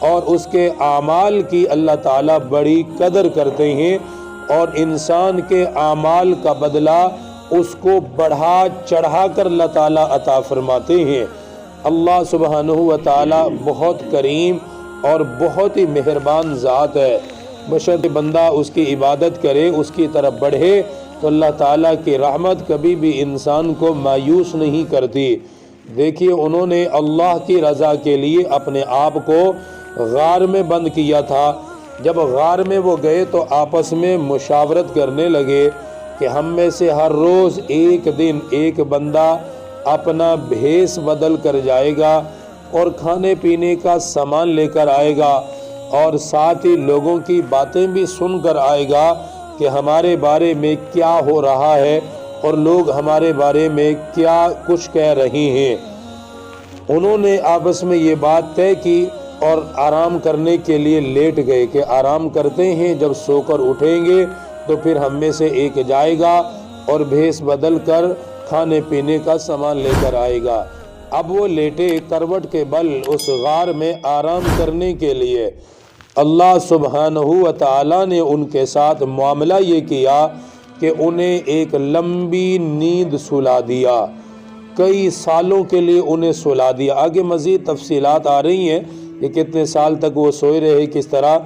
اور اس کے اعمال کی اللہ تعالیٰ بڑی قدر کرتے ہیں، اور انسان کے اعمال کا بدلہ اس کو بڑھا چڑھا کر اللہ تعالیٰ عطا فرماتے ہیں۔ اللہ سبحانہ و تعالیٰ بہت کریم اور بہت ہی مہربان ذات ہے، بشرط بندہ اس کی عبادت کرے، اس کی طرف بڑھے تو اللہ تعالیٰ کی رحمت کبھی بھی انسان کو مایوس نہیں کرتی۔ دیکھیے انہوں نے اللہ کی رضا کے لیے اپنے آپ کو غار میں بند کیا تھا۔ جب غار میں وہ گئے تو آپس میں مشاورت کرنے لگے کہ ہم میں سے ہر روز ایک دن ایک بندہ اپنا بھیس بدل کر جائے گا اور کھانے پینے کا سامان لے کر آئے گا، اور ساتھ ہی لوگوں کی باتیں بھی سن کر آئے گا کہ ہمارے بارے میں کیا ہو رہا ہے اور لوگ ہمارے بارے میں کیا کچھ کہہ رہے ہیں۔ انہوں نے آپس میں یہ بات طے کی اور آرام کرنے کے لیے لیٹ گئے کہ آرام کرتے ہیں، جب سو کر اٹھیں گے تو پھر ہم میں سے ایک جائے گا اور بھیس بدل کر کھانے پینے کا سامان لے کر آئے گا۔ اب وہ لیٹے کروٹ کے بل اس غار میں آرام کرنے کے لیے۔ اللہ سبحانہ و تعالیٰ نے ان کے ساتھ معاملہ یہ کیا کہ انہیں ایک لمبی نیند سلا دیا، کئی سالوں کے لیے انہیں سلا دیا۔ آگے مزید تفصیلات آ رہی ہیں کہ کتنے سال تک وہ سوئے رہے، کس طرح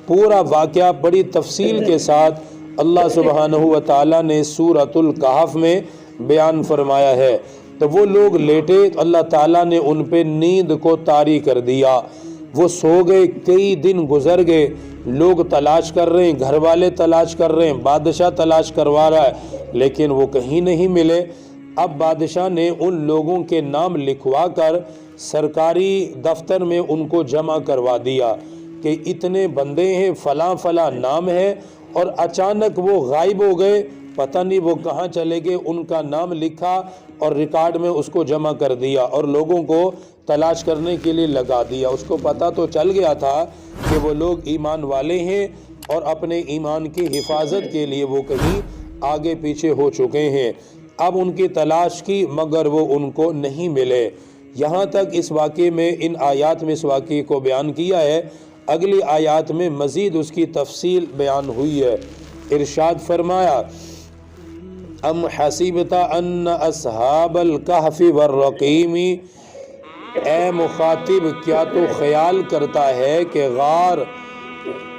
پورا واقعہ بڑی تفصیل کے ساتھ اللہ سبحانہ و تعالیٰ نے سورۃ الکہف میں بیان فرمایا ہے۔ تو وہ لوگ لیٹے، اللہ تعالیٰ نے ان پہ نیند کو طاری کر دیا، وہ سو گئے۔ کئی دن گزر گئے، لوگ تلاش کر رہے ہیں، گھر والے تلاش کر رہے ہیں، بادشاہ تلاش کروا رہا ہے، لیکن وہ کہیں نہیں ملے۔ اب بادشاہ نے ان لوگوں کے نام لکھوا کر سرکاری دفتر میں ان کو جمع کروا دیا کہ اتنے بندے ہیں، فلاں فلاں نام ہے، اور اچانک وہ غائب ہو گئے، پتہ نہیں وہ کہاں چلے گئے۔ ان کا نام لکھا اور ریکارڈ میں اس کو جمع کر دیا اور لوگوں کو تلاش کرنے کے لیے لگا دیا۔ اس کو پتہ تو چل گیا تھا کہ وہ لوگ ایمان والے ہیں اور اپنے ایمان کی حفاظت کے لیے وہ کہیں آگے پیچھے ہو چکے ہیں۔ اب ان کی تلاش کی مگر وہ ان کو نہیں ملے۔ یہاں تک اس واقعے میں، ان آیات میں اس واقعے کو بیان کیا ہے۔ اگلی آیات میں مزید اس کی تفصیل بیان ہوئی ہے۔ ارشاد فرمایا، ام حسبت ان اصحاب الکہف والرقیم، اے مخاطب کیا تو خیال کرتا ہے کہ غار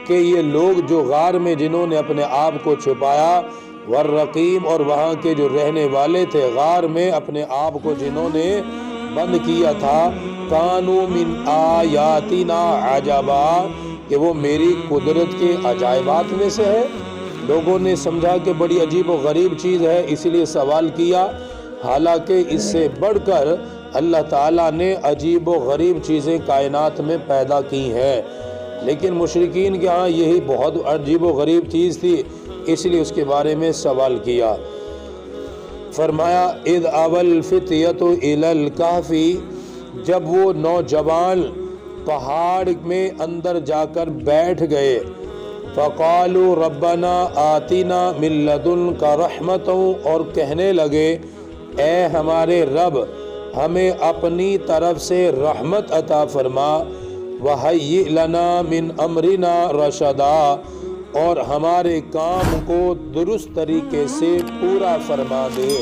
کہ یہ لوگ جو غار میں جنہوں نے اپنے آپ کو چھپایا، والرقیم اور وہاں کے جو رہنے والے تھے غار میں اپنے آپ کو جنہوں نے بند کیا تھا، کانوا من آیاتنا عجبا، کہ وہ میری قدرت کے عجائبات میں سے ہے۔ لوگوں نے سمجھا کہ بڑی عجیب و غریب چیز ہے، اس لیے سوال کیا، حالانکہ اس سے بڑھ کر اللہ تعالیٰ نے عجیب و غریب چیزیں کائنات میں پیدا کی ہیں، لیکن مشرکین کے ہاں یہی بہت عجیب و غریب چیز تھی، اس لیے اس کے بارے میں سوال کیا۔ فرمایا، اذ اول فتیۃ الی الکہف، جب وہ نوجوان پہاڑ میں اندر جا کر بیٹھ گئے، فقالوا ربنا آتنا من لدنک رحمۃ، اور کہنے لگے اے ہمارے رب ہمیں اپنی طرف سے رحمت عطا فرما، وہیئ لنا من امرنا رشدا، اور ہمارے کام کو درست طریقے سے پورا فرما دے۔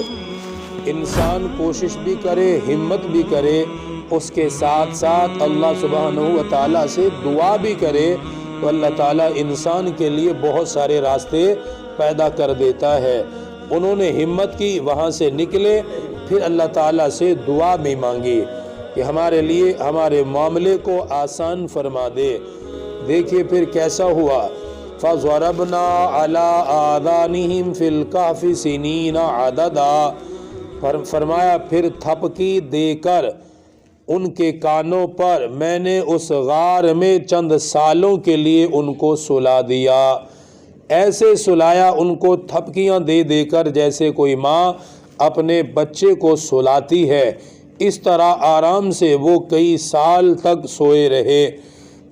انسان کوشش بھی کرے، ہمت بھی کرے، اس کے ساتھ ساتھ اللہ سبحانہ و تعالیٰ سے دعا بھی کرے تو اللہ تعالیٰ انسان کے لیے بہت سارے راستے پیدا کر دیتا ہے۔ انہوں نے ہمت کی، وہاں سے نکلے، پھر اللہ تعالیٰ سے دعا بھی مانگی کہ ہمارے لیے ہمارے معاملے کو آسان فرما دے۔ دیکھیے پھر کیسا ہوا، فَضَرَبْنَا عَلَىٰ آذَانِهِمْ فِي الْكَهْفِ سِنِينَ عَدَدًا، فرمایا پھر تھپکی دے کر ان کے کانوں پر میں نے اس غار میں چند سالوں کے لیے ان کو سلا دیا۔ ایسے سلایا ان کو تھپکیاں دے دے کر جیسے کوئی ماں اپنے بچے کو سلاتی ہے، اس طرح آرام سے وہ کئی سال تک سوئے رہے۔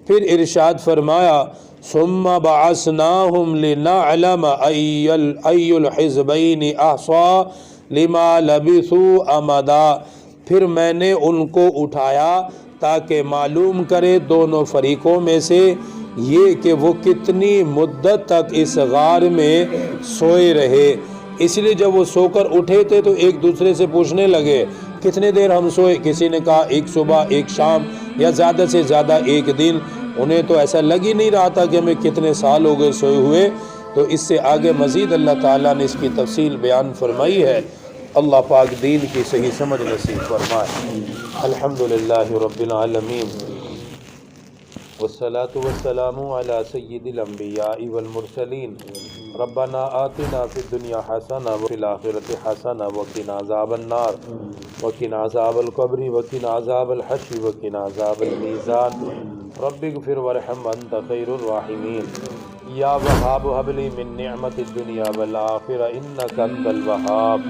پھر ارشاد فرمایا، ثم بعثناہم لنعلم ای الحزبین احصی لما لبثوا امدا، پھر میں نے ان کو اٹھایا تاکہ معلوم کرے دونوں فریقوں میں سے یہ کہ وہ کتنی مدت تک اس غار میں سوئے رہے۔ اس لیے جب وہ سو کر اٹھے تھے تو ایک دوسرے سے پوچھنے لگے کتنے دیر ہم سوئے، کسی نے کہا ایک صبح ایک شام یا زیادہ سے زیادہ ایک دن۔ انہیں تو ایسا لگ ہی نہیں رہا تھا کہ ہمیں کتنے سال ہو گئے سوئے ہوئے۔ تو اس سے آگے مزید اللہ تعالیٰ نے اس کی تفصیل بیان فرمائی ہے۔ اللہ پاک دین کی صحیح سمجھ نصیب فرمائے۔ الحمدللہ رب العالمین والصلاة والسلام علی سید الانبیاء والمرسلین۔ ربنا آتنا فی الدنیا حسنہ وفی الآخرۃ حسنہ وقنا عذاب النار وقنا عذاب القبر وقنا عذاب الحشر وقنا عذاب المیزان۔ رب اغفر وارحم انت خیر الراحمین۔ یا وہاب ہب لی من نعمت الدنیا والآخرہ انک انت الوہاب۔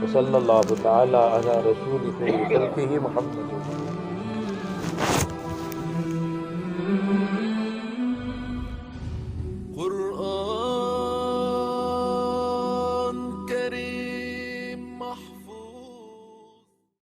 وصلی اللہ تعالی علی رسول خلقہ محمد۔ قرآن